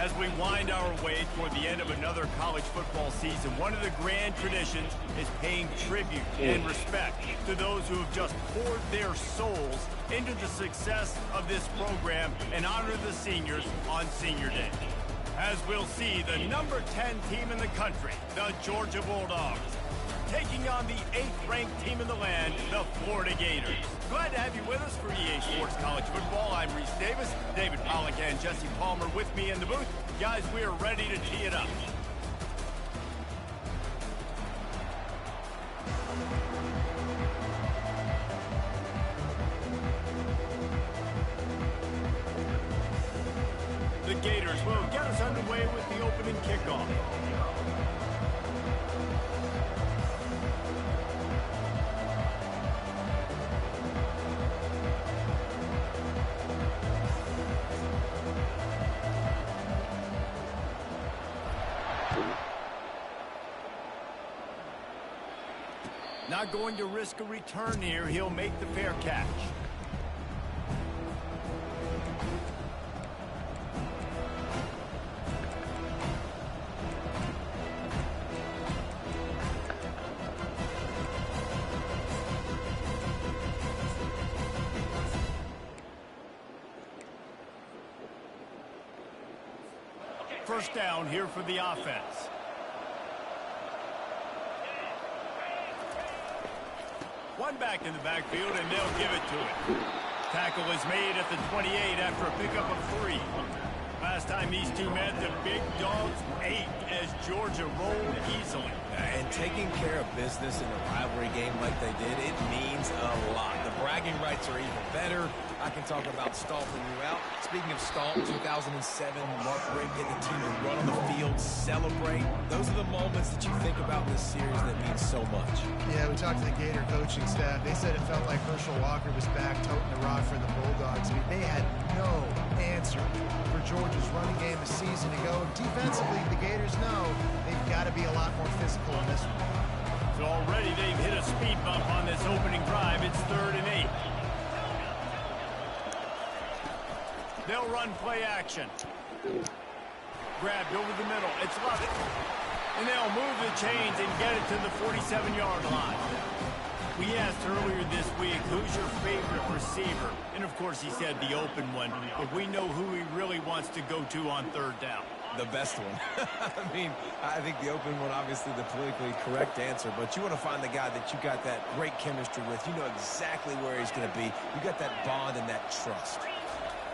As we wind our way toward the end of another college football season, one of the grand traditions is paying tribute and respect to those who have just poured their souls into the success of this program and honor the seniors on Senior Day. As we'll see, the number 10 team in the country, the Georgia Bulldogs, taking on the 8th-ranked team in the land, the Florida Gators. Glad to have you with us for EA Sports College Football. I'm Reese Davis, David Pollack and Jesse Palmer with me in the booth. Guys, we are ready to tee it up. The Gators will get us underway with the opening kickoff. Not going to risk a return here. He'll make the fair catch. First down here for the offense. One back in the backfield, and they'll give it to him. Tackle is made at the 28 after a pickup of 3. Last time these two met, the big dogs ate as Georgia rolled easily. And taking care of business in a rivalry game like they did, it means a lot. The bragging rights are even better. I can talk about stomping you out. Speaking of stomp, 2007, Mark Rick get the team to run on the field, celebrate. Those are the moments that you think about in this series that mean so much. Yeah, we talked to the Gator coaching staff. They said it felt like Herschel Walker was back toting the rock for the Bulldogs. I mean, they had no answer for Georgia's running game a season ago. Defensively, the Gators know they've got to be a lot more physical in this one. So already they've hit a speed bump on this opening drive. It's 3rd and 8. They'll run play action. Grabbed over the middle. It's Lovett. And they'll move the chains and get it to the 47-yard line. We asked earlier this week, who's your favorite receiver? And, of course, he said the open one. But we know who he really wants to go to on 3rd down. The best one. I mean, I think the open one, obviously the politically correct answer, but you want to find the guy that you got that great chemistry with. You know exactly where he's going to be. You got that bond and that trust.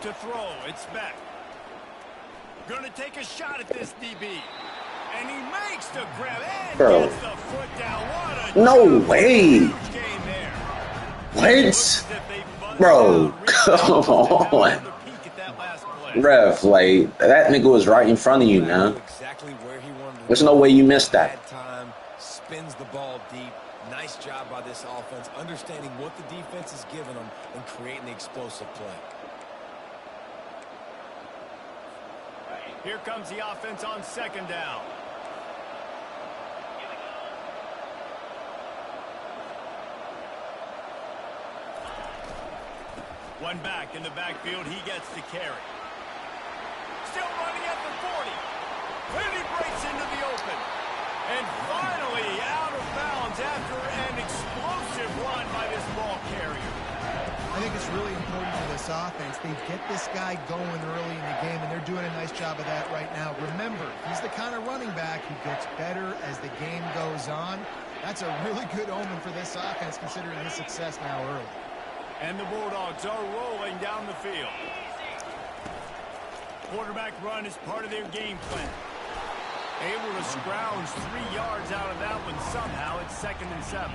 To throw, it's Beck. Gonna take a shot at this DB. And he makes the grab and gets the foot down. What a no way. Huge gain there. What? Bro, come on. Ref, like, that nigga was right in front of you, man. There's no way you missed that. Spins the ball deep. Nice job by this offense, understanding what the defense is giving them and creating the explosive play. Here comes the offense on 2nd down. One back in the backfield. He gets the carry. Still running at the 40. And he breaks into the open. And finally out of bounds after an explosive run by this ball carrier. I think it's really important for this offense. They get this guy going early in the game, and they're doing a nice job of that right now. Remember, he's the kind of running back who gets better as the game goes on. That's a really good omen for this offense, considering his success now early. And the Bulldogs are rolling down the field. Quarterback run is part of their game plan. Able to scrounge 3 yards out of that one somehow. It's 2nd and 7.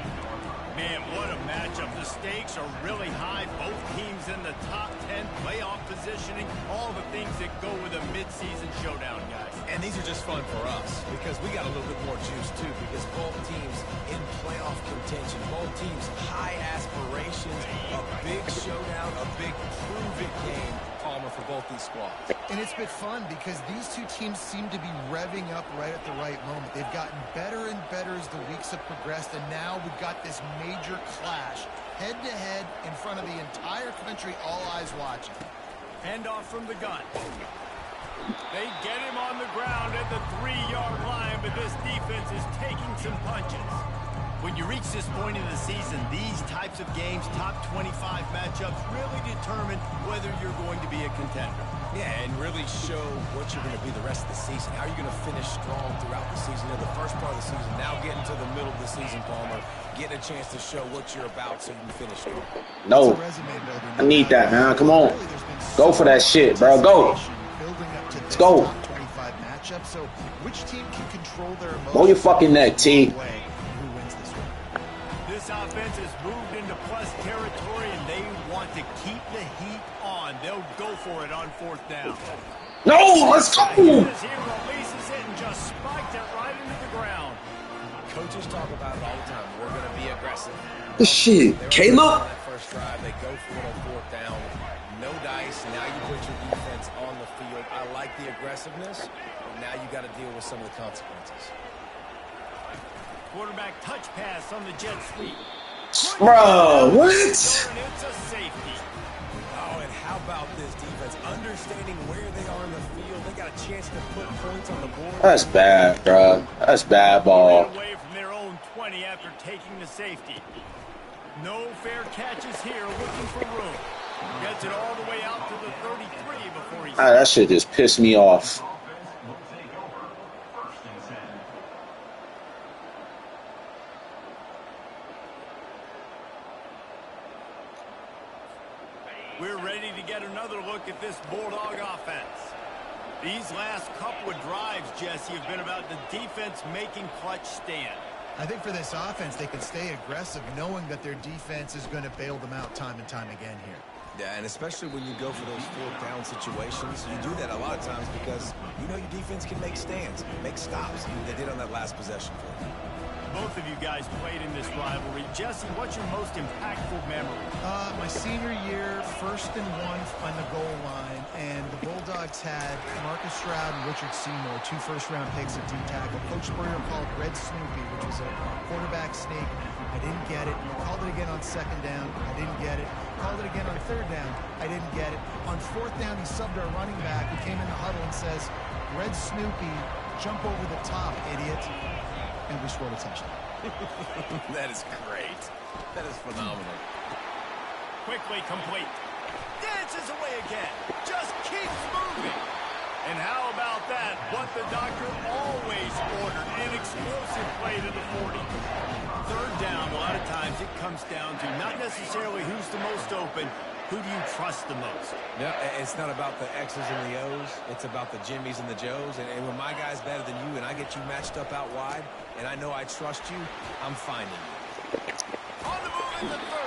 Man, what a matchup. The stakes are really high. Both teams in the top 10, playoff positioning, all the things that go with a midseason showdown, guys. And these are just fun for us because we got a little bit more juice, too, because both teams in playoff contention, both teams high aspirations, a big showdown, a big prove-it game, Palmer, for both these squads. And it's been fun because these two teams seem to be revving up right at the right moment. They've gotten better and better as the weeks have progressed, and now we've got this major clash, head-to-head in front of the entire country, all eyes watching. Handoff from the gun. They get him on the ground at the 3-yard line, but this defense is taking some punches. When you reach this point in the season, these types of games, top 25 matchups, really determine whether you're going to be a contender. Yeah, and really show what you're going to be the rest of the season. How are you going to finish strong throughout the season? In the first part of the season, now getting to the middle of the season, Palmer, getting a chance to show what you're about so you can finish strong. No, I need that, man. Come on. Go for that shit, bro. Go. Let's go. So which team can control their emotions? Blow your fucking neck, T. This offense has moved into plus territory, and they want to keep the heat on. They'll go for it on 4th down. No, let's go. He releases it and just spiked it right into the ground. Coaches talk about it all the time. We're going to be aggressive. This shit, Caleb. That first drive, they go for it on 4th down. No dice. Now you put your defense on the field. I like the aggressiveness, but now you got to deal with some of the consequences. Quarterback touch pass on the jet sweep. Bro, what? It's a safety. Oh, and how about this defense? Understanding where they are in the field. They got a chance to put points on the board. That's bad, bro. That's bad ball. Away from their own 20 after taking the safety. No fair catches here, looking for room. Gets it all the way out to the 33 before he... That shit just pissed me off. We're ready to get another look at this Bulldog offense. These last couple of drives, Jesse, have been about the defense making clutch stand. I think for this offense, they can stay aggressive knowing that their defense is going to bail them out time and time again here. Yeah, and especially when you go for those 4th down situations, you do that a lot of times because you know your defense can make stands, make stops. They did on that last possession for you. Both of you guys played in this rivalry. Jesse, what's your most impactful memory? My senior year, 1st and 1 on the goal line, and the Bulldogs had Marcus Stroud and Richard Seymour, 2 first-round picks at D-tackle. Coach Spurrier called Red Snoopy, which was a quarterback sneak. I didn't get it. Called it again on 2nd down. I didn't get it. Called it again on 3rd down. I didn't get it. On 4th down, he subbed our running back, who came in the huddle and says, Red Snoopy, jump over the top, idiot. And we scored a touchdown. That is great. That is phenomenal. Quickly complete. Dances away again. Just keeps moving. And how about that? What the doctor always ordered. An explosive play to the 40. 3rd down, a lot of times it comes down to not necessarily who's the most open. Who do you trust the most? No, it's not about the X's and the O's. It's about the Jimmys and the Joes. And when my guy's better than you and I get you matched up out wide, and I know I trust you, I'm finding you. On the move in the 30.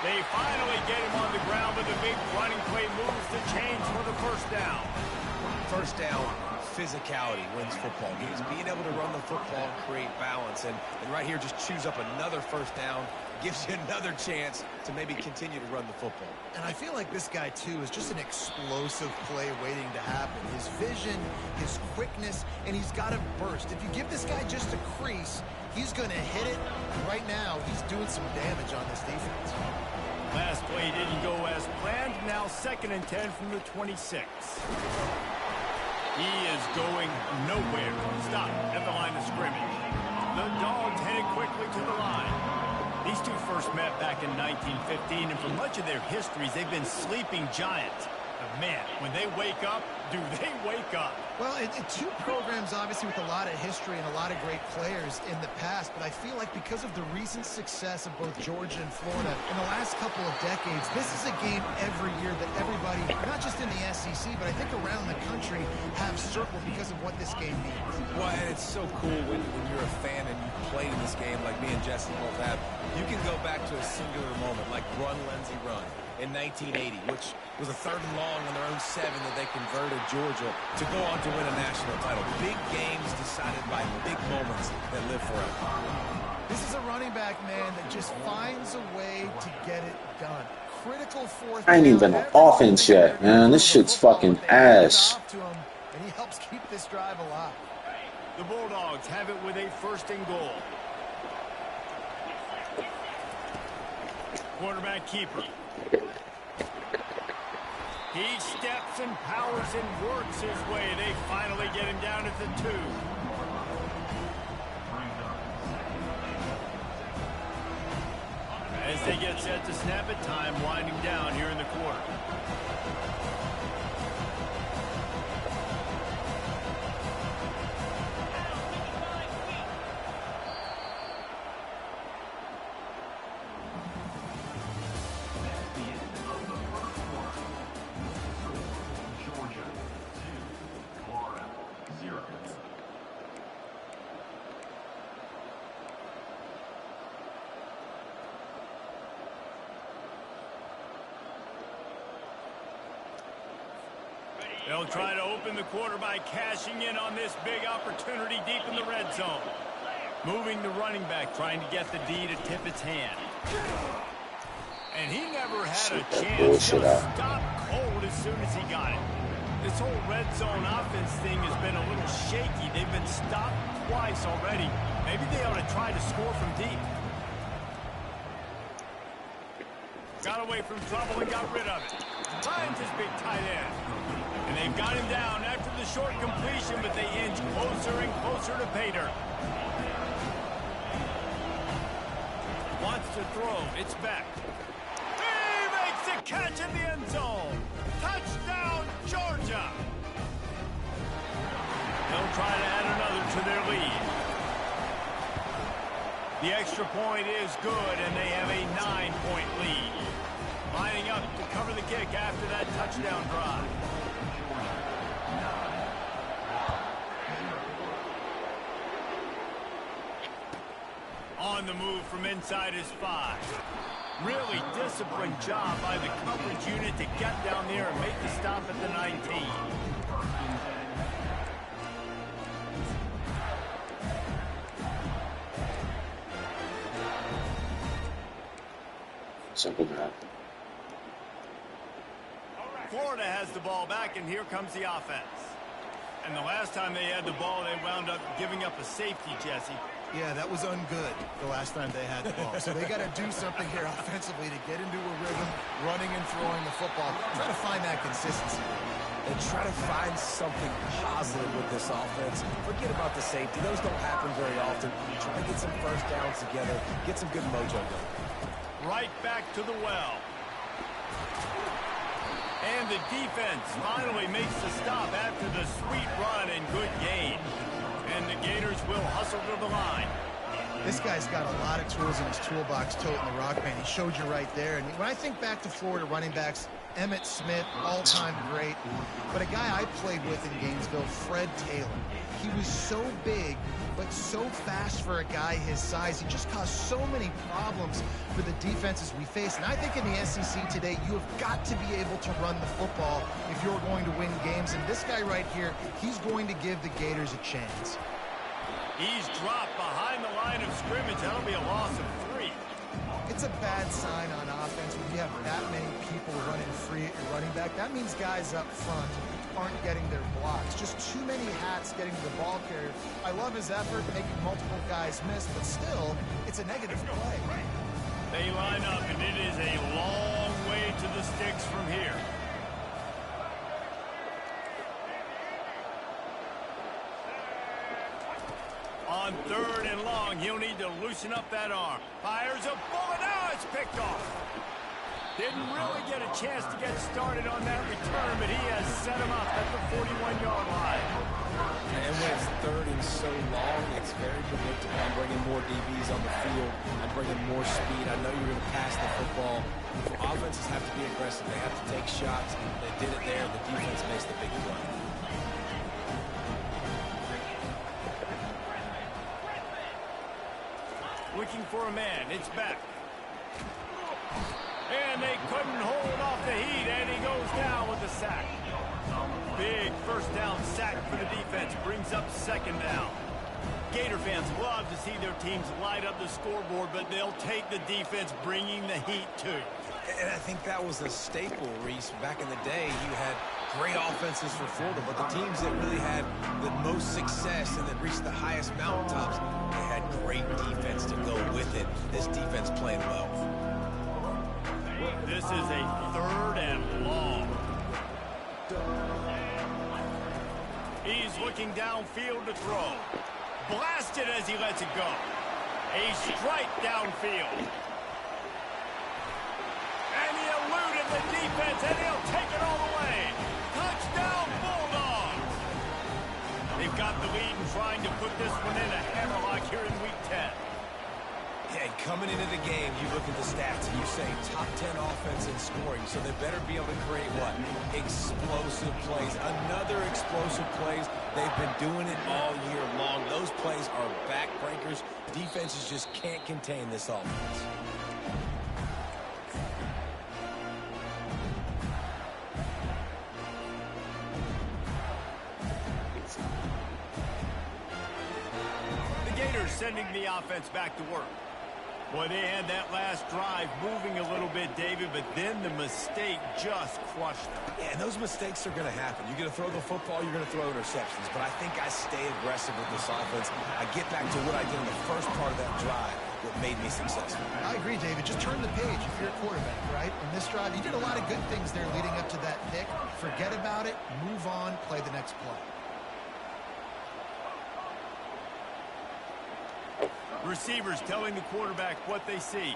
They finally get him on the ground, but the big running play moves the chains for the 1st down. 1st down, physicality wins football games. Being able to run the football and create balance. And right here, just choose up another 1st down. Gives you another chance to maybe continue to run the football. And I feel like this guy, too, is just an explosive play waiting to happen. His vision, his quickness, and he's got a burst. If you give this guy just a crease, he's going to hit it. Right now, he's doing some damage on this defense. Last play didn't go as planned. Now 2nd and 10 from the 26. He is going nowhere. Stop at the line of scrimmage. The Dogs headed quickly to the line. These two first met back in 1915, and for much of their histories, they've been sleeping giants. But man, when they wake up, do they wake up? Well, two programs, obviously, with a lot of history and a lot of great players in the past, but I feel like because of the recent success of both Georgia and Florida in the last couple of decades, this is a game every year that everybody, not just in the SEC, but I think around the country, have circled because of what this game means. Well, and it's so cool when you're a fan and you play in this game like me and Jesse both have. You can go back to a singular moment like Run, Lindsey, Run in 1980, which was a 3rd and long on their own 7 that they converted Georgia to go on to win a national title. Big games decided by big moments that live forever. This is a running back, man, that just finds a way to get it done. Critical 4th. I ain't even been on offense yet, man. This shit's fucking ass. And he helps keep this drive alive. The Bulldogs have it with a 1st and goal. Quarterback keeper. He steps and powers and works his way. They finally get him down at the 2. As they get set to snap it, time winding down here in the quarter. They'll try to open the quarter by cashing in on this big opportunity deep in the red zone. Moving the running back, trying to get the D to tip its hand. And he never had a chance. Just stopped cold as soon as he got it. This whole red zone offense thing has been a little shaky. They've been stopped twice already. Maybe they ought to try to score from deep. Got away from trouble and got rid of it. Finds his big tight end. And they've got him down after the short completion, but they inch closer and closer to Pater. Wants to throw. It's back. He makes a catch in the end zone. Touchdown, Georgia. They'll try to add another to their lead. The extra point is good, and they have a 9-point lead. Lining up to cover the kick after that touchdown drive. On the move from inside his 5. Really disciplined job by the coverage unit to get down there and make the stop at the 19. Simple enough. Florida has the ball back, and here comes the offense. And the last time they had the ball, they wound up giving up a safety, Jesse. Yeah, that was ungood the last time they had the ball. So they got to do something here offensively to get into a rhythm, running and throwing the football. Try to find that consistency. And try to find something positive with this offense. Forget about the safety. Those don't happen very often. Try to get some first downs together. Get some good mojo going. Right back to the well. And the defense finally makes the stop after the sweet run and good gain. And the Gators will hustle to the line. This guy's got a lot of tools in his toolbox, toting the rock, man. He showed you right there. And when I think back to Florida running backs, Emmitt Smith, all-time great. But a guy I played with in Gainesville, Fred Taylor. He was so big, but so fast for a guy his size. He just caused so many problems for the defenses we face. And I think in the SEC today, you have got to be able to run the football if you're going to win games. And this guy right here, he's going to give the Gators a chance. He's dropped behind the line of scrimmage. That'll be a loss of 3. It's a bad sign on offense when you have that many people running free at your running back. That means guys up front aren't getting their blocks. Just too many hats getting to the ball carrier. I love his effort, making multiple guys miss, but still, it's a negative play. They line up, and it is a long way to the sticks from here. On 3rd and long, he'll need to loosen up that arm. Fires a bullet. Now it's picked off. Didn't really get a chance to get started on that return, but he has set him up at the 41-yard line. And when it's 3rd and so long, it's very predictable. I'm bringing more DBs on the field. I'm bringing more speed. I know you're going to pass the football. Offenses have to be aggressive. They have to take shots. They did it there. The defense makes the big play. Looking for a man. It's back. And they couldn't hold off the heat, and he goes down with the sack. Big first down sack for the defense. Brings up 2nd down. Gator fans love to see their teams light up the scoreboard, but they'll take the defense bringing the heat too. And I think that was a staple, Reese. Back in the day, you had great offenses for Florida, but the teams that really had the most success and that reached the highest mountaintops, they had great defense to go with it. This defense playing well. This is a 3rd and long. He's looking downfield to throw. Blasted as he lets it go. A strike downfield. And he eluded the defense, and he'll take it all the way. Touchdown, Bulldogs! They've got the lead and trying to put this one in a hammerlock here in Week 10. Yeah, coming into the game, you look at the stats and you say top 10 offense in scoring, so they better be able to create what? Explosive plays. Another explosive plays. They've been doing it all year long. Those plays are backbreakers. Defenses just can't contain this offense. The Gators sending the offense back to work. Boy, they had that last drive moving a little bit, David, but then the mistake just crushed them. Yeah, and those mistakes are going to happen. You're going to throw the football, you're going to throw interceptions. But I think I stay aggressive with this offense. I get back to what I did in the first part of that drive that made me successful. I agree, David. Just turn the page if you're a quarterback, right? In this drive, you did a lot of good things there leading up to that pick. Forget about it, move on, play the next play. Receivers telling the quarterback what they see.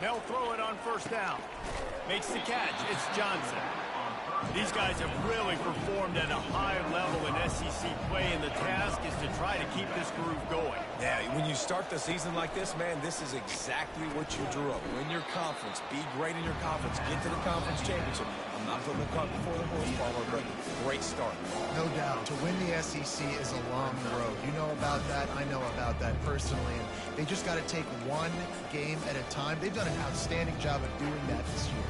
They'll throw it on first down. Makes the catch. It's Johnson. These guys have really performed at a high level in SEC play, and the task is to try to keep this groove going. Yeah, when you start the season like this, man, this is exactly what you drew up. Win your conference. Be great in your conference. Get to the conference championship. I'm not putting the cart before the horse, Palmer, but great start. No doubt. To win the SEC is a long road. You know about that. I know about that personally. And they just got to take one game at a time. They've done an outstanding job of doing that this year.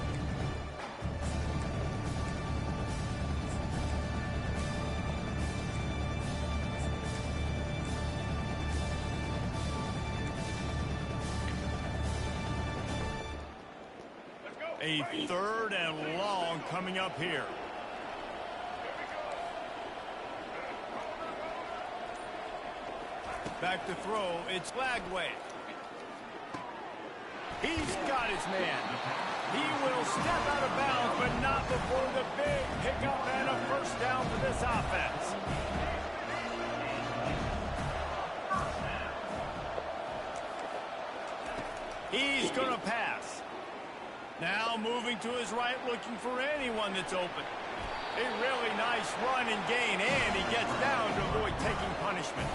A third and long coming up here. Back to throw. It's Thwg. He's got his man. He will step out of bounds, but not before the big pickup and a first down for this offense. He's going to pass. Now moving to his right, looking for anyone that's open. A really nice run and gain, and he gets down to avoid taking punishment.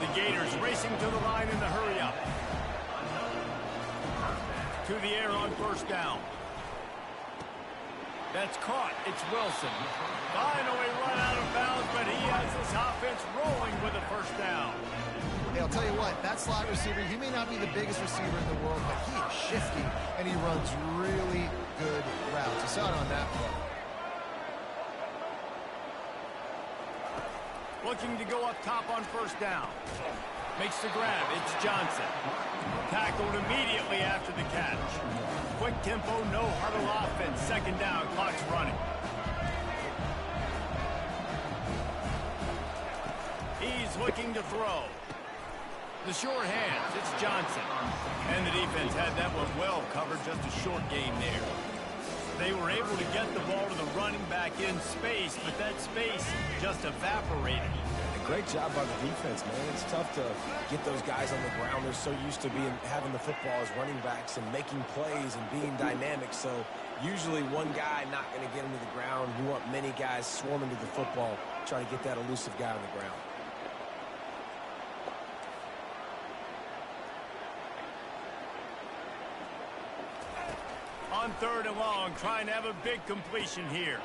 The Gators racing to the line in the hurry-up. To the air on first down. That's caught. It's Wilson. Finally run out of bounds, but he has this offense rolling with a first down. Hey, I'll tell you what, that slot receiver, he may not be the biggest receiver in the world, but he is shifty, and he runs really good routes. You saw it on that play. Looking to go up top on first down. Makes the grab. It's Johnson. Tackled immediately after the catch. Quick tempo, no huddle offense. Second down, clock's running. He's looking to throw. The short hands, it's Johnson. And the defense had that one well covered, just a short game there. They were able to get the ball to the running back in space, but that space just evaporated. A great job by the defense, man. It's tough to get those guys on the ground. They're so used to having the football as running backs and making plays and being dynamic. So usually one guy not going to get him to the ground. You want many guys swarming to the football, try to get that elusive guy on the ground. On third and long, trying to have a big completion here.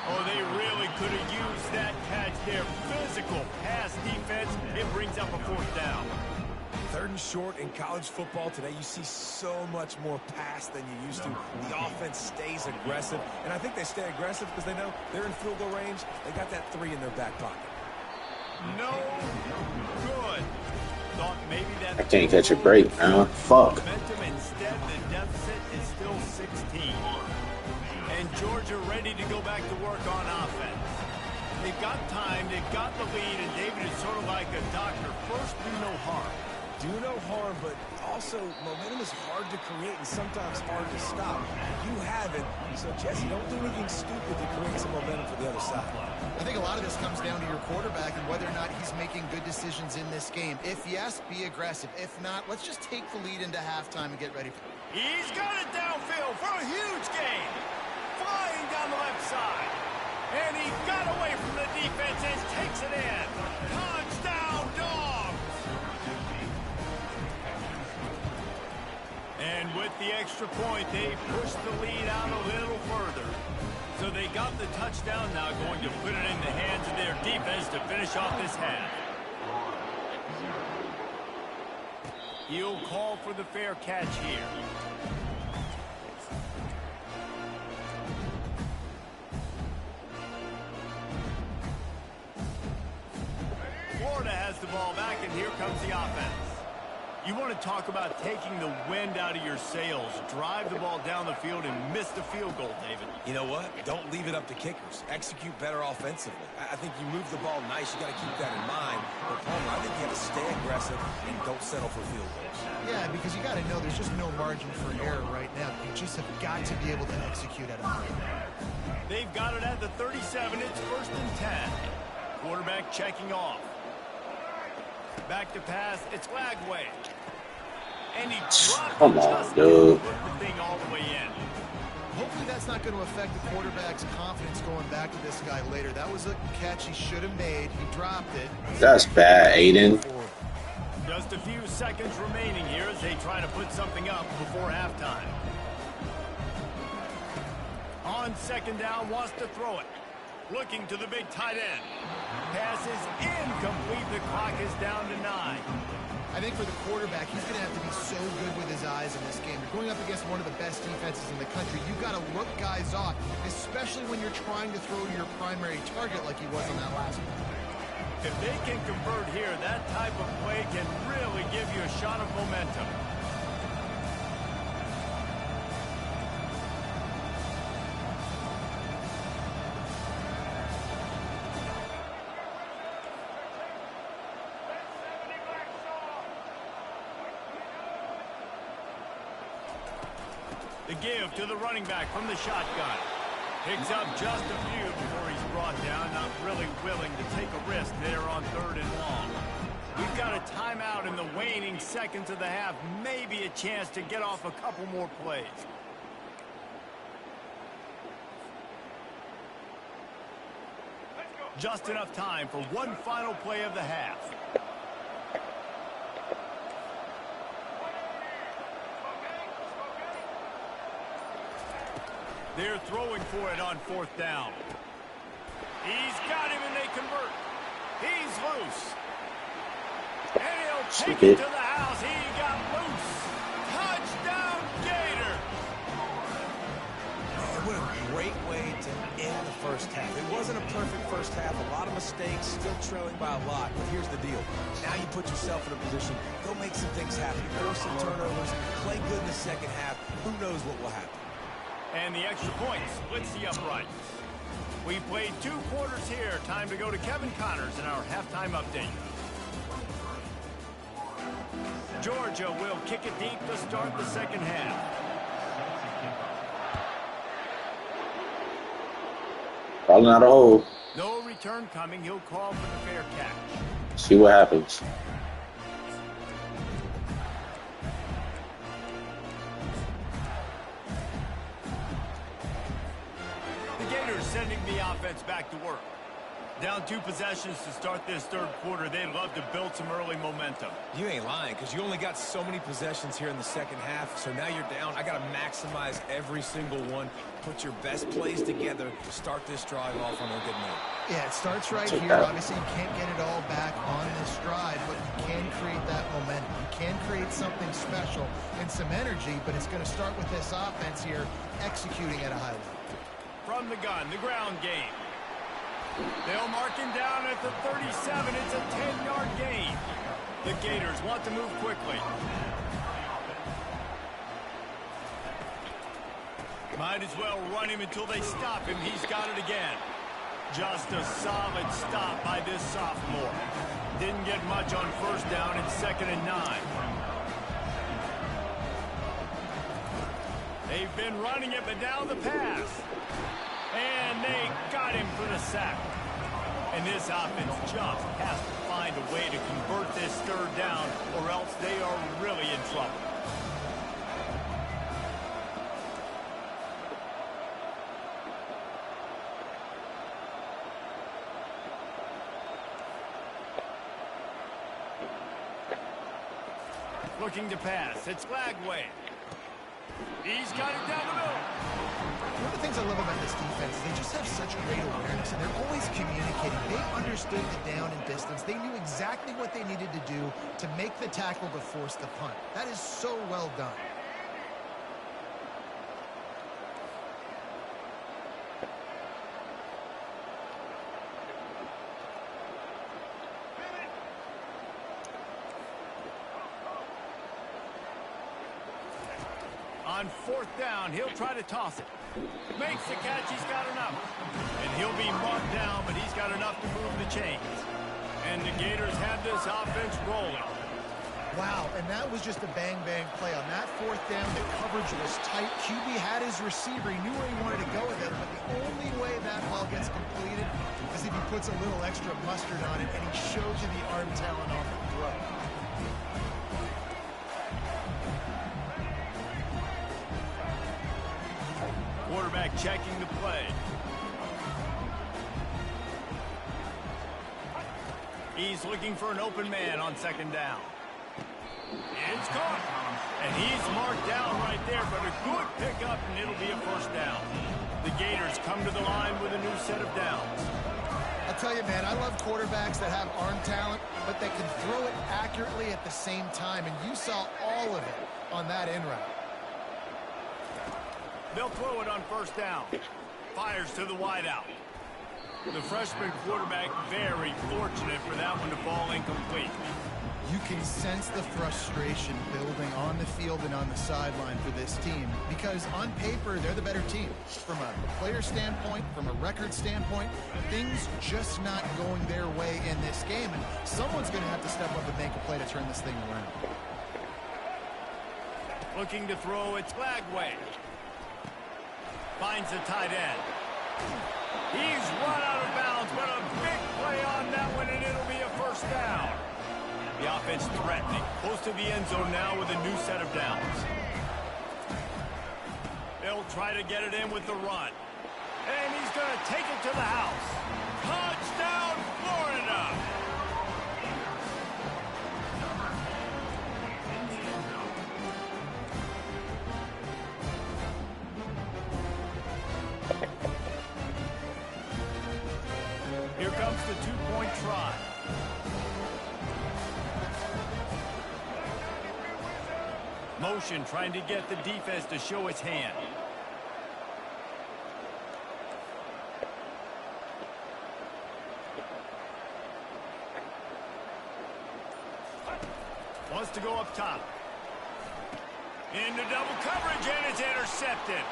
Oh, they really could have used that catch there. Physical pass defense. It brings up a fourth down. Third and short in college football today, you see so much more pass than you used to. The offense stays aggressive, and I think they stay aggressive because they know they're in field goal range. They got that 3 in their back pocket. No good. Thought maybe that I can't catch a break now. Fuck. momentum. Instead, the deficit is still 16. And Georgia ready to go back to work on offense. They've got time, they've got the lead, and David is sort of like a doctor. First, do no harm. Do no harm, but also momentum is hard to create and sometimes hard to stop. You have it, so Jesse, don't do anything stupid to create some momentum other side. I think a lot of this comes down to your quarterback and whether or not he's making good decisions in this game. If yes, be aggressive. If not, let's just take the lead into halftime and get ready for it. He's got it downfield for a huge gain. Flying down the left side. And he got away from the defense and takes it in. Touchdown, Dogs! And with the extra point, they pushed the lead out a little further. So they got the touchdown, now going to put it in the hands of their defense to finish off this half. He'll call for the fair catch here. Florida has the ball back, and here comes the offense. You want to talk about taking the wind out of your sails. Drive the ball down the field and miss the field goal, David. You know what? Don't leave it up to kickers. Execute better offensively. I think you move the ball nice. You got to keep that in mind. But Palmer, I think you have to stay aggressive and don't settle for field goals. Yeah, because you got to know there's just no margin for error right now. You just have got to be able to execute at a high level. They've got it at the 37. It's 1st and 10. Quarterback checking off. Back to pass. It's Lagway. And he dropped it just to put the thing all the way in. Hopefully that's not going to affect the quarterback's confidence going back to this guy later. That was a catch he should have made. He dropped it. That's bad, Aiden. Just a few seconds remaining here as they try to put something up before halftime. On 2nd down, wants to throw it. Looking to the big tight end. Pass is incomplete. The clock is down to 9. I think for the quarterback, he's going to have to be so good with his eyes in this game. You're going up against one of the best defenses in the country. You've got to look guys off, especially when you're trying to throw to your primary target like he was on that last one. If they can convert here, that type of play can really give you a shot of momentum. The give to the running back from the shotgun. Picks up just a few before he's brought down. Not really willing to take a risk there on 3rd and long. We've got a timeout in the waning seconds of the half. Maybe a chance to get off a couple more plays. Just enough time for one final play of the half. They're throwing for it on 4th down. He's got him and they convert. He's loose. And he'll take it to the house. He got loose. Touchdown, Gator. Man, what a great way to end the first half. It wasn't a perfect first half. A lot of mistakes, still trailing by a lot. But here's the deal. Now you put yourself in a position, go make some things happen. Force some turnovers, play good in the second half. Who knows what will happen? And the extra point splits the uprights. We played 2 quarters here. Time to go to Kevin Connors in our halftime update. Georgia will kick it deep to start the second half. Falling out of hole. No return coming. He'll call for the fair catch. See what happens. Sending the offense back to work. Down 2 possessions to start this 3rd quarter. They'd love to build some early momentum. You ain't lying, because you only got so many possessions here in the second half. So now you're down. I got to maximize every single one. Put your best plays together to start this drive off on a good note. Yeah, it starts right here. Obviously, you can't get it all back on this drive, but you can create that momentum. You can create something special and some energy, but it's going to start with this offense here executing at a high level. From the gun, the ground game. They'll mark him down at the 37. It's a 10-yard gain. The Gators want to move quickly. Might as well run him until they stop him. He's got it again. Just a solid stop by this sophomore. Didn't get much on 1st down. It's 2nd and 9. They've been running it, but now the pass. And they got got him for the sack. And this offense just has to find a way to convert this third down, or else they are really in trouble. Looking to pass. It's Thwg. He's got it down the middle. One of the things I love about this defense is they just have such great awareness, and they're always communicating. They understood the down and distance. They knew exactly what they needed to do to make the tackle to force the punt. That is so well done. On fourth down, he'll try to toss it. Makes the catch, he's got enough. And he'll be marked down, but he's got enough to move the chains. And the Gators have this offense rolling. Wow, and that was just a bang-bang play. On that fourth down, the coverage was tight. QB had his receiver. He knew where he wanted to go with it, but the only way that ball gets completed is if he puts a little extra mustard on it, and he shows you the arm talent on the throw. Quarterback checking the play. He's looking for an open man on second down. It's caught. And he's marked down right there, but a good pickup, and it'll be a first down. The Gators come to the line with a new set of downs. I'll tell you, man, I love quarterbacks that have arm talent, but that can throw it accurately at the same time, and you saw all of it on that in route. They'll throw it on first down. Fires to the wideout. The freshman quarterback very fortunate for that one to fall incomplete. You can sense the frustration building on the field and on the sideline for this team because on paper, they're the better team. From a player standpoint, from a record standpoint, things just not going their way in this game, and someone's going to have to step up and make a play to turn this thing around. Looking to throw, it's Thwg. Finds the tight end. He's run out of bounds, but a big play on that one, and it'll be a first down. The offense threatening, close to the end zone now with a new set of downs. They'll try to get it in with the run. And he's going to take it to the house. Touchdown, Florida! Here comes the two-point try. Motion trying to get the defense to show its hand. Wants to go up top. Into double coverage, and it's intercepted.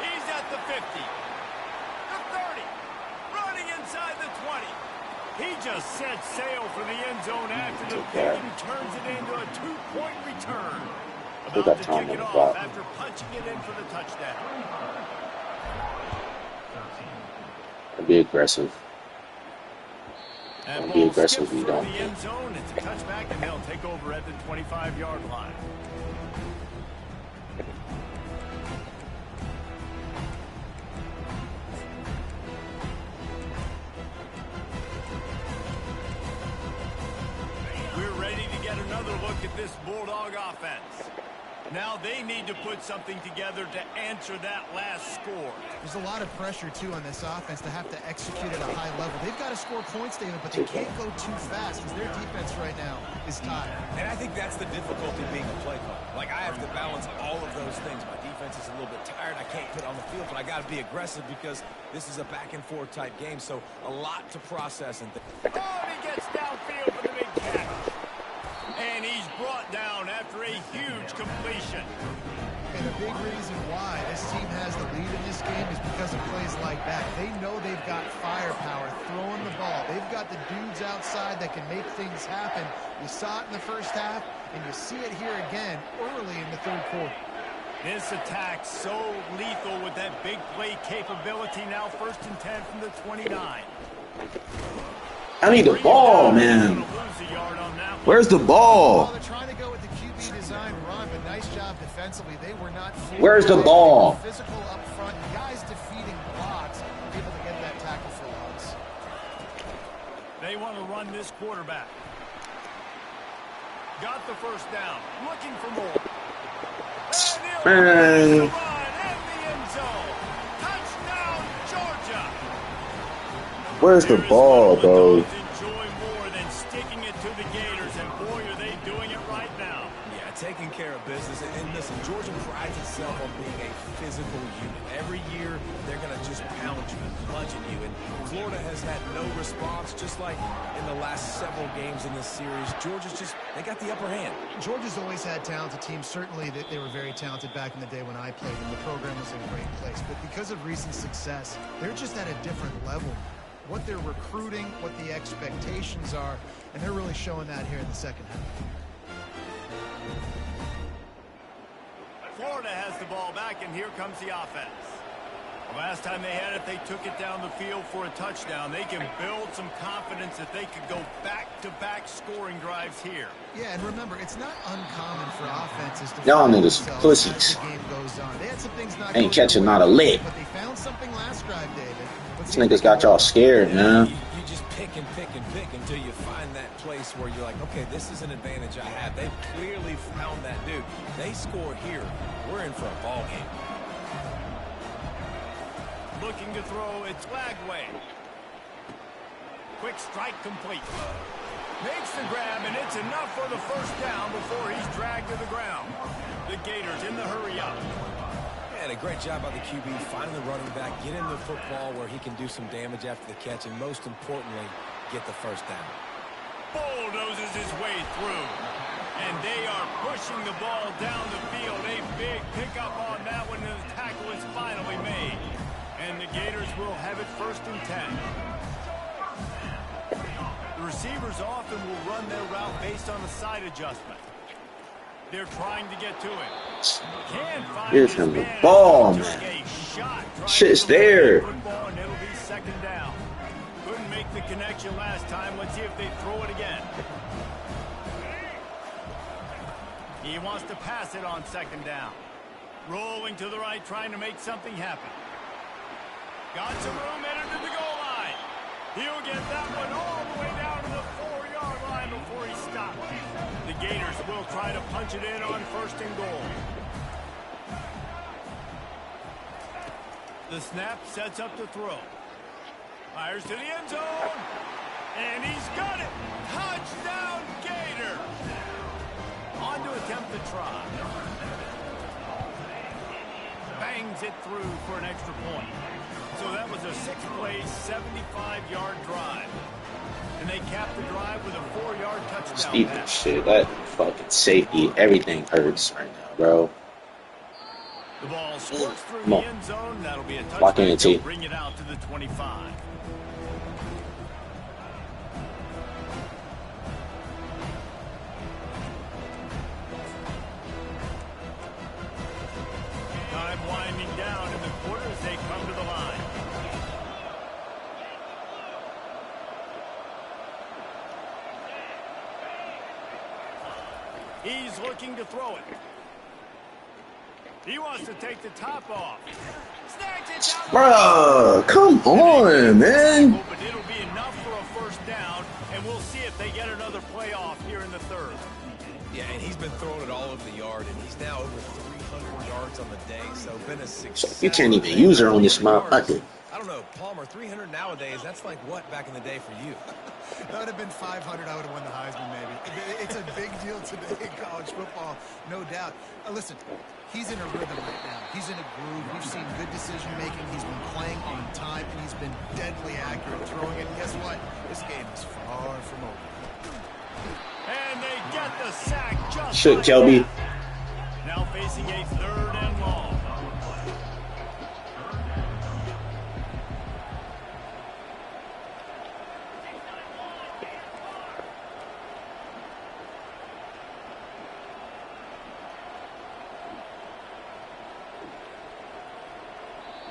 He's at the 50, the 30, running inside the 20. He just set sail for the end zone after the pick and turns it into a two-point return. About to kick it off after punching it in for the touchdown. Be aggressive. And be aggressive if you don't. The end zone. It's a touchback, and they'll take over at the 25-yard line. Another look at this Bulldog offense. Now they need to put something together to answer that last score. There's a lot of pressure, too, on this offense to have to execute at a high level. They've got to score points, David, but they can't go too fast because their defense right now is tired. And I think that's the difficulty being a play caller. Like, I have to balance all of those things. My defense is a little bit tired. I can't put on the field, but I got to be aggressive because this is a back-and-forth type game, so a lot to process. And oh, and he gets downfield for the big catch. And he's brought down after a huge completion. And a big reason why this team has the lead in this game is because of plays like that. They know they've got firepower throwing the ball. They've got the dudes outside that can make things happen. You saw it in the first half, and you see it here again early in the third quarter. This attack so lethal with that big play capability. Now 1st and 10 from the 29. I need the ball, man. Where's the ball? They're trying to go with the QB design run, but nice job defensively. They were not. Where's the ball? Physical up front, guys defeating blocks, able to get that tackle for loss. They want to run this quarterback. Got the 1st down. Looking for more. Man. Touchdown, Georgia. Where's the ball, bro? Enjoy more than sticking it to the Gators, and boy, are they doing it right now. Yeah, taking care of business. And listen, Georgia prides itself on being a physical unit. Every year, they're going to just pound you and bludgeon you. And Florida has had no response, just like in the last several games in this series. Georgia's just, they got the upper hand. Georgia's always had talented teams. Certainly, they were very talented back in the day when I played, and the program was in a great place. But because of recent success, they're just at a different level. What they're recruiting, what the expectations are, and they're really showing that here in the second half. Florida has the ball back, and here comes the offense. Last time they had it, they took it down the field for a touchdown. They can build some confidence that they could go back-to-back scoring drives here. Yeah, and remember, it's not uncommon for offenses to Y'all niggas pussies. as the game goes on. They had some things not Ain't going catching their not a way, lick. but they found something last drive, David. These niggas got y'all scared, man. You just pick and pick and pick until you find that place where you're like, okay, this is an advantage I have. They've clearly found that dude. They score here. We're in for a ball game. Looking to throw, it's Thwg. Quick strike complete. Makes the grab, and it's enough for the 1st down before he's dragged to the ground. The Gators in the hurry up. And a great job by the QB finding the running back, get him the football where he can do some damage after the catch, and most importantly, get the 1st down. Bulldozes his way through. And they are pushing the ball down the field. A big pickup on that one, and the tackle is finally made. And the Gators will have it 1st and 10. The receivers often will run their route based on a side adjustment. They're trying to get to it. Can find Here's him the ball, man. Shit's there. Football, and it'll be 2nd down. Couldn't make the connection last time. Let's see if they throw it again. He wants to pass it on 2nd down. Rolling to the right, trying to make something happen. Got some room, entered to the goal line. He'll get that one all the way down to the 4-yard line before he stops. The Gators will try to punch it in on 1st and goal. The snap sets up to throw. Fires to the end zone. And he's got it. Touchdown, Gator. On to attempt the try. Bangs it through for an extra point. So that was a 6-play, 75-yard drive. And they capped the drive with a 4-yard touchdown. Speaking of shit, that fucking safety, everything hurts right now, bro. The ball squirts through the end zone. That'll be a touchdown. Lock in the T. Bring it out to the 25. Time winding down in the quarter as they come to the line. He's looking to throw it. He wants to take the top off. Snags it down. Bruh, come on, man. But it'll be enough for a 1st down, and we'll see if they get another playoff here in the 3rd. Yeah, and he's been throwing it all over the yard, and he's now over 300 yards on the day, so been a success. You can't even use her on this motherfucker. I don't know, Palmer, 300 nowadays, that's like what back in the day for you? That would have been 500. I would have won the Heisman, maybe. It's a big deal today in college football, no doubt. Listen, he's in a rhythm right now. He's in a groove. We've seen good decision-making. He's been playing on time, and he's been deadly accurate throwing it. And guess what? This game is far from over. And they get the sack just Shit, like Kelby. that. Now facing a 3rd and long.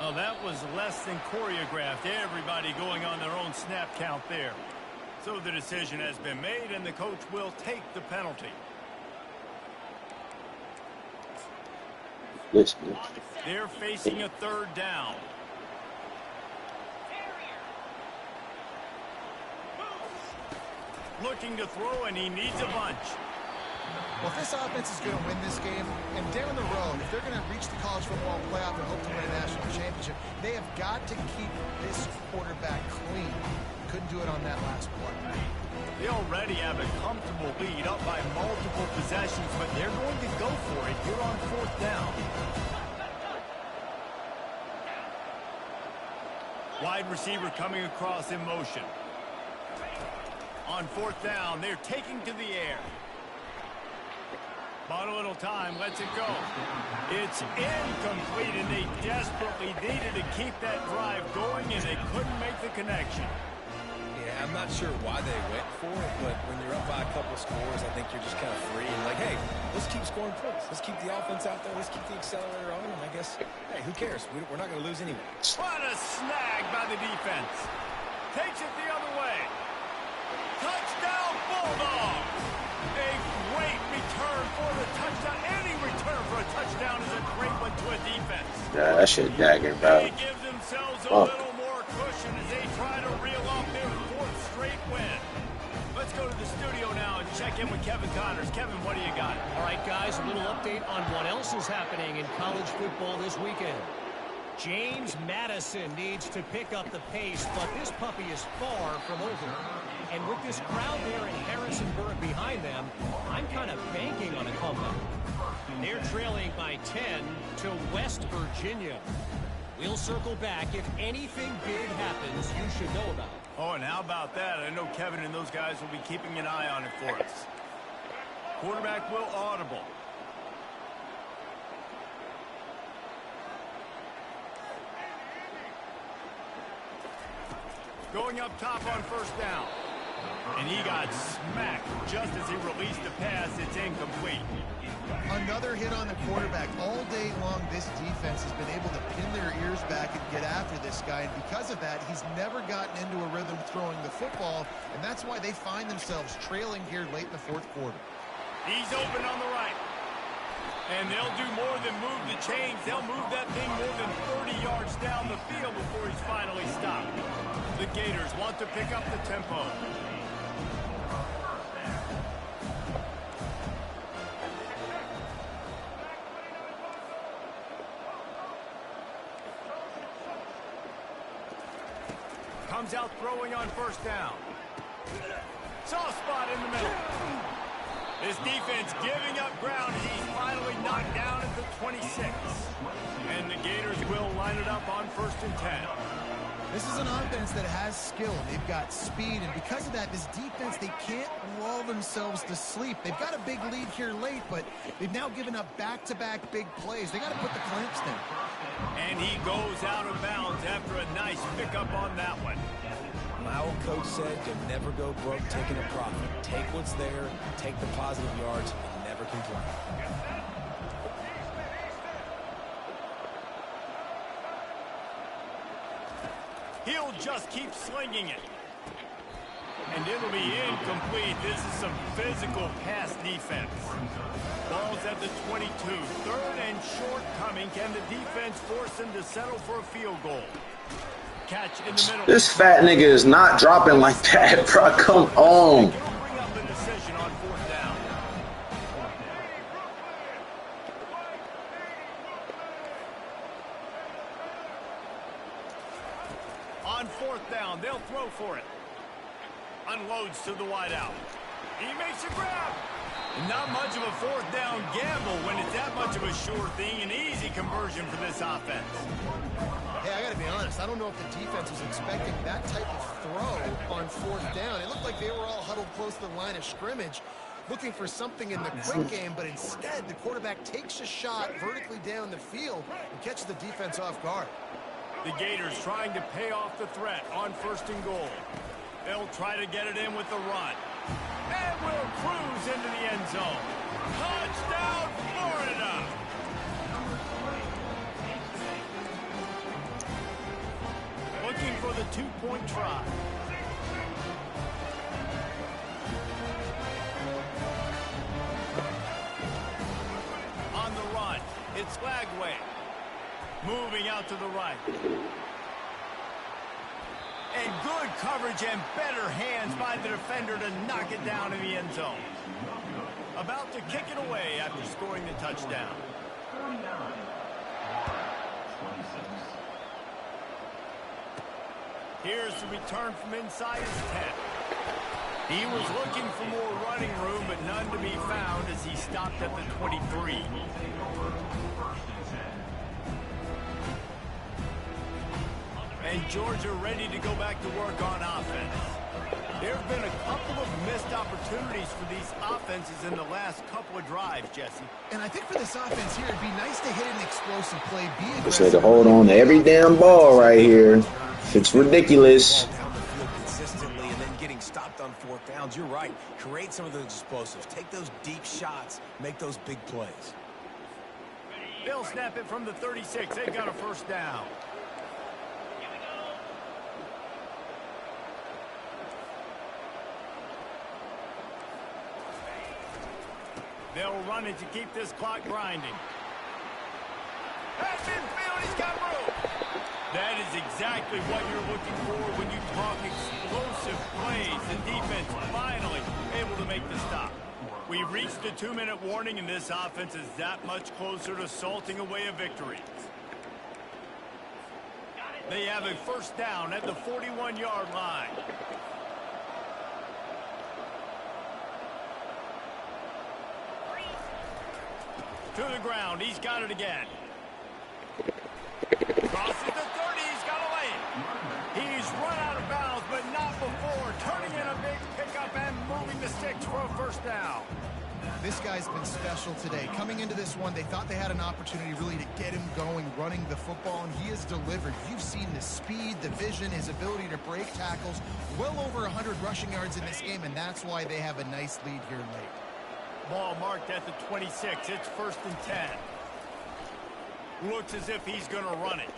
Oh, that was less than choreographed. Everybody going on their own snap count there. So the decision has been made, and the coach will take the penalty. Listen. They're facing a third down. Looking to throw, and he needs a bunch. Well, if this offense is going to win this game, and down the road, if they're going to reach the college football playoff and hope to win a national championship, they have got to keep this quarterback clean. Couldn't do it on that last play. They already have a comfortable lead up by multiple possessions, but they're going to go for it here on fourth down. Wide receiver coming across in motion. On fourth down, they're taking to the air. Bought a little time, lets it go. It's incomplete, and they desperately needed to keep that drive going, and they couldn't make the connection. Yeah, I'm not sure why they went for it, but when you're up by a couple scores, I think you're just kind of free and like, hey, let's keep scoring points. Let's keep the offense out there. Let's keep the accelerator on, and I guess, hey, who cares? We're not going to lose anyway. What a snag by the defense. Takes it the other way. Touchdown, Bulldogs! A great return for the touchdown. Any return for a touchdown is a great one to a defense. Yeah, that shit dagger, bro. They give themselves a little more cushion as they try to reel off their fourth straight win. Let's go to the studio now and check in with Kevin Connors. Kevin, what do you got? All right, guys, a little update on what else is happening in college football this weekend. James Madison needs to pick up the pace, but this puppy is far from over. And with this crowd there in Harrisonburg behind them, I'm kind of banking on a comeback. They're trailing by 10 to West Virginia. We'll circle back. If anything big happens, you should know about it. Oh, and how about that? I know Kevin and those guys will be keeping an eye on it for us. Quarterback will audible. Going up top on first down. And he got smacked just as he released the pass. It's incomplete. Another hit on the quarterback. All day long, this defense has been able to pin their ears back and get after this guy. And because of that, he's never gotten into a rhythm throwing the football. And that's why they find themselves trailing here late in the fourth quarter. He's open on the right. And they'll do more than move the chains. They'll move that thing more than 30 yards down the field before he's finally stopped. The Gators want to pick up the tempo. Comes out throwing on first down. Soft spot in the middle. This defense giving up ground. He's finally knocked down at the 26. And the Gators will line it up on first and 10. This is an offense that has skill. They've got speed, and because of that, this defense, they can't lull themselves to sleep. They've got a big lead here late, but they've now given up back-to-back big plays. They got to put the clamps down. And he goes out of bounds after a nice pickup on that one. My old coach said you'll never go broke taking a profit. Take what's there, take the positive yards, and never complain. He'll just keep slinging it. And it'll be incomplete. This is some physical pass defense. Ball's at the 22. Third and short coming. Can the defense force him to settle for a field goal? Catch in the middle. This fat nigga is not dropping like that, bro. Come on. It'll bring up the decision on fourth down. On fourth down, they'll throw for it. Unloads to the wideout. He makes a grab. Not much of a fourth down gamble when it's that much of a sure thing. An easy conversion for this offense. Hey, I got to be honest. I don't know if the defense was expecting that type of throw on fourth down. It looked like they were all huddled close to the line of scrimmage, looking for something in the quick game, but instead the quarterback takes a shot vertically down the field and catches the defense off guard. The Gators trying to pay off the threat on first and goal. They'll try to get it in with the run. And will cruise into the end zone. Touchdown, Florida! the two-point try. On the run, it's Thwg. Moving out to the right. And good coverage and better hands by the defender to knock it down in the end zone. About to kick it away after scoring the touchdown. Here's the return from inside his 10. He was looking for more running room, but none to be found as he stopped at the 23. And Georgia ready to go back to work on offense. There have been a couple of missed opportunities for these offenses in the last couple of drives, Jesse. And I think for this offense here, it'd be nice to hit an explosive play, be aggressive. Just need to hold on to every damn ball right here. It's ridiculous. Down the field consistently and then getting stopped on fourth downs. You're right. Create some of those explosives. Take those deep shots. Make those big plays. They'll snap it from the 36. They've got a first down. They'll run it to keep this clock grinding. At midfield, he's got room. That is exactly what you're looking for when you talk explosive plays. The defense finally able to make the stop. We've reached a 2-minute warning, and this offense is that much closer to salting away a victory. They have a first down at the 41-yard line. To the ground. He's got it again. Crosses the 30. He's got a lane. He's run out of bounds, but not before. Turning in a big pickup and moving the sticks for a first down. This guy's been special today. Coming into this one, they thought they had an opportunity really to get him going, running the football, and he has delivered. You've seen the speed, the vision, his ability to break tackles. Well over 100 rushing yards in this game, and that's why they have a nice lead here late. Ball marked at the 26. It's 1st and 10. Looks as if he's going to run it.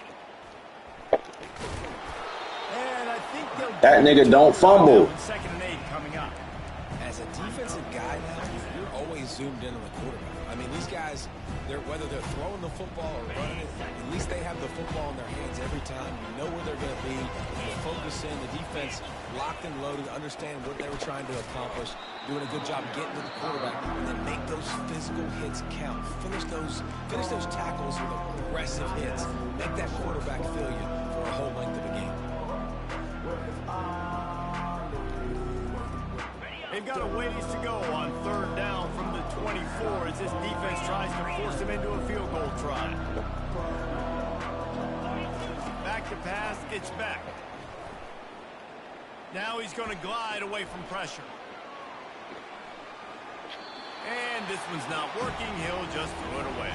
And I think that nigga don't fumble. 2nd and 8 coming up. As a defensive guy now, you're always zoomed in on the quarterback. I mean, these guys, whether they're throwing the football or running it, at least they have the football in their hands every time. You know where they're going to be. They focus in. The defense locked and loaded, understand what they were trying to accomplish, doing a good job getting to the quarterback, and then make those physical hits count. Finish those tackles with aggressive hits. Make that quarterback feel you for a whole length of a game. They've got a ways to go on 3rd down from the 24 as this defense tries to force them into a field goal try. Back to pass, it's back. Now he's going to glide away from pressure. And this one's not working. He'll just throw it away.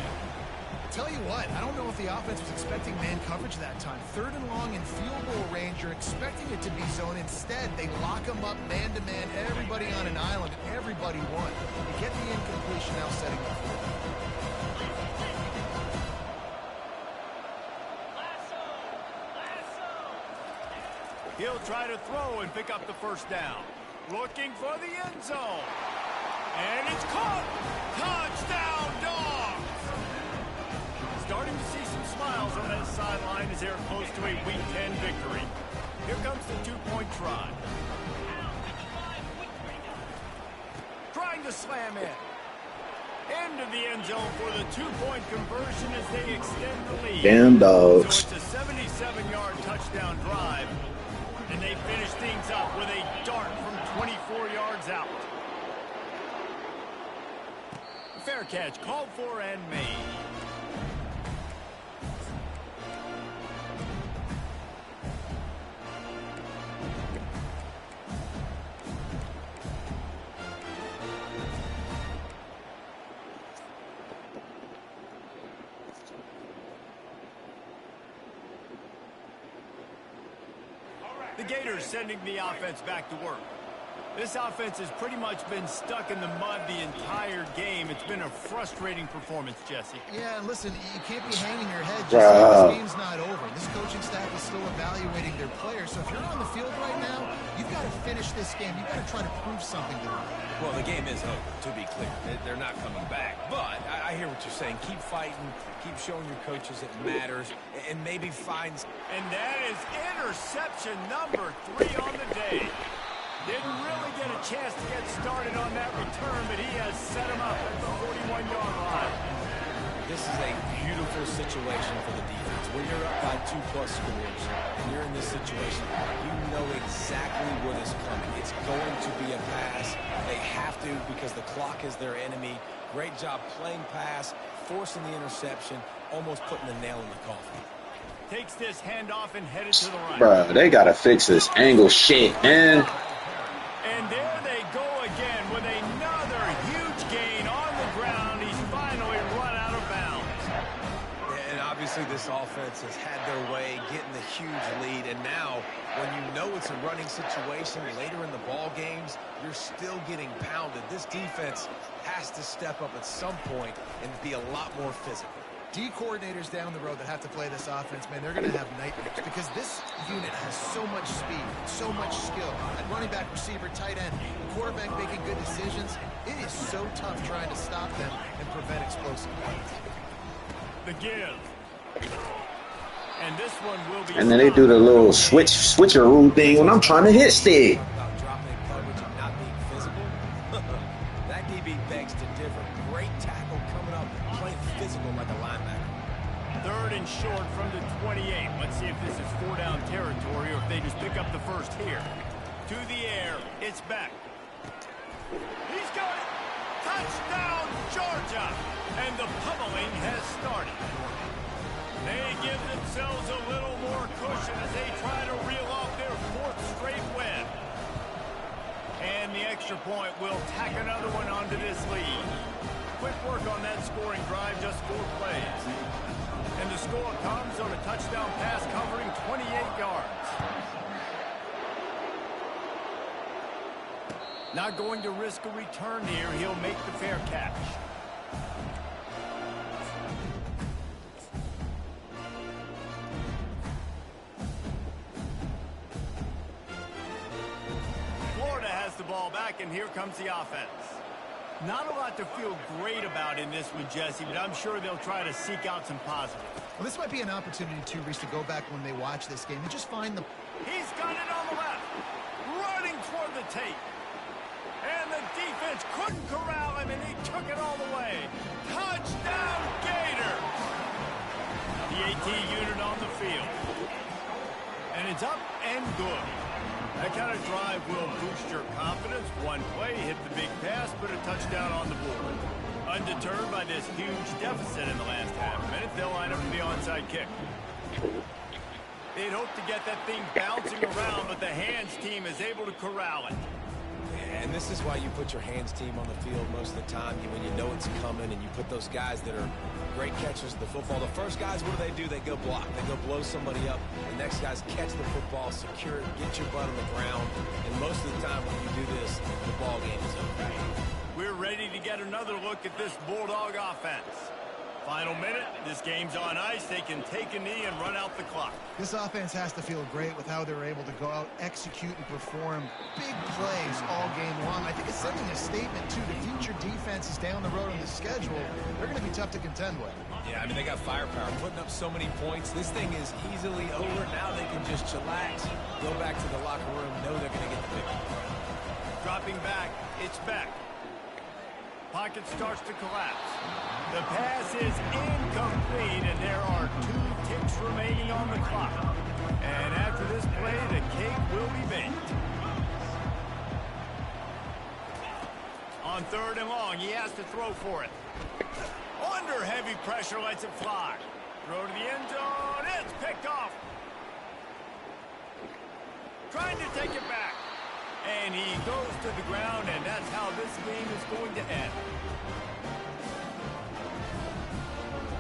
Tell you what, I don't know if the offense was expecting man coverage that time. 3rd and long in field goal range, you're expecting it to be zone. Instead, they lock them up man-to-man, everybody on an island, and everybody won. They get the incompletion, now setting up for it. He'll try to throw and pick up the first down. Looking for the end zone. And it's caught. Touchdown, Dogs. Starting to see some smiles on that sideline as they're close to a Week 10 victory. Here comes the 2-point try. Trying to slam in. Into the end zone for the 2-point conversion as they extend the lead. Damn Dogs. So it's a 77-yard touchdown drive. And they finish things up with a dart from 24 yards out. Fair catch called for and made. The Gators sending the offense back to work. This offense has pretty much been stuck in the mud the entire game. It's been a frustrating performance, Jesse. Yeah, and listen, you can't be hanging your head just saying this game's not over. This coaching staff is still evaluating their players. So if you're on the field right now, you've got to finish this game. You've got to try to prove something to them. Well, the game is over, to be clear. They're not coming back. But I hear what you're saying. Keep fighting. Keep showing your coaches it matters. And maybe find... And that is interception number 3 on the day. Didn't really get a chance to get started on that return, but he has set him up at the 41-yard line. This is a beautiful situation for the defense. When you're up by 2+ scores and you're in this situation, you know exactly what is coming. It's going to be a pass. They have to because the clock is their enemy. Great job playing pass, forcing the interception, almost putting the nail in the coffin. Takes this handoff and headed to the right. Bro, they got to fix this angle shit, man. And there they go again with another huge gain on the ground. He's finally run out of bounds. And obviously this offense has had their way, getting the huge lead. And now, when you know it's a running situation later in the ball games, you're still getting pounded. This defense has to step up at some point and be a lot more physical. D coordinators down the road that have to play this offense, man, they're going to have nightmares because this unit has so much speed, so much skill. At running back, receiver, tight end, quarterback making good decisions. It is so tough trying to stop them and prevent explosive plays. The give. And this one will be... And then they do the little switcheroo thing when I'm trying to hit stick. About dropping coverage and not being physical. That DB begs to differ. Great tackle coming up, playing physical like a linebacker. 3rd and short from the 28. Let's see if this is 4-down territory or if they just pick up the first here. To the air, it's back. He's got it. Touchdown, Georgia. And the pummeling has started. They give themselves a little more cushion as they try to reel off their 4th straight win. And the extra point will tack another one onto this lead. Quick work on that scoring drive, just 4 plays. And the score comes on a touchdown pass covering 28 yards. Not going to risk a return here. He'll make the fair catch. Florida has the ball back, and here comes the offense. Not a lot to feel great about in this one, Jesse, but I'm sure they'll try to seek out some positives. Well, this might be an opportunity, too, Reese, to go back when they watch this game and just find the... He's got it on the left, running toward the tape. And the defense couldn't corral him, and he took it all the way. Touchdown, Gators! The AT unit on the field. And it's up and good. That kind of drive will boost your confidence. One play, hit the big pass, put a touchdown on the board. Undeterred by this huge deficit in the last half minute, they'll line up for the onside kick. They'd hope to get that thing bouncing around, but the hands team is able to corral it. And this is why you put your hands team on the field most of the time when you know it's coming, and you put those guys that are great catchers of the football. The first guys, what do? They go block. They go blow somebody up. The next guys catch the football, secure it, get your butt on the ground. And most of the time when you do this, the ball game is over. We're ready to get another look at this Bulldog offense. Final minute, this game's on ice. They can take a knee and run out the clock. This offense has to feel great with how they're able to go out, execute, and perform big plays all game long. I think it's sending a statement to the future defenses down the road on the schedule. They're going to be tough to contend with. Yeah, I mean, they got firepower, putting up so many points. This thing is easily over. Now they can just chillax, go back to the locker room, know they're going to get the victory. Dropping back, it's back. Pocket starts to collapse. The pass is incomplete, and there are 2 ticks remaining on the clock. And after this play, the cake will be baked. On 3rd and long, he has to throw for it. Under heavy pressure, lets it fly. Throw to the end zone, it's picked off. Trying to take it back. And he goes to the ground, and that's how this game is going to end.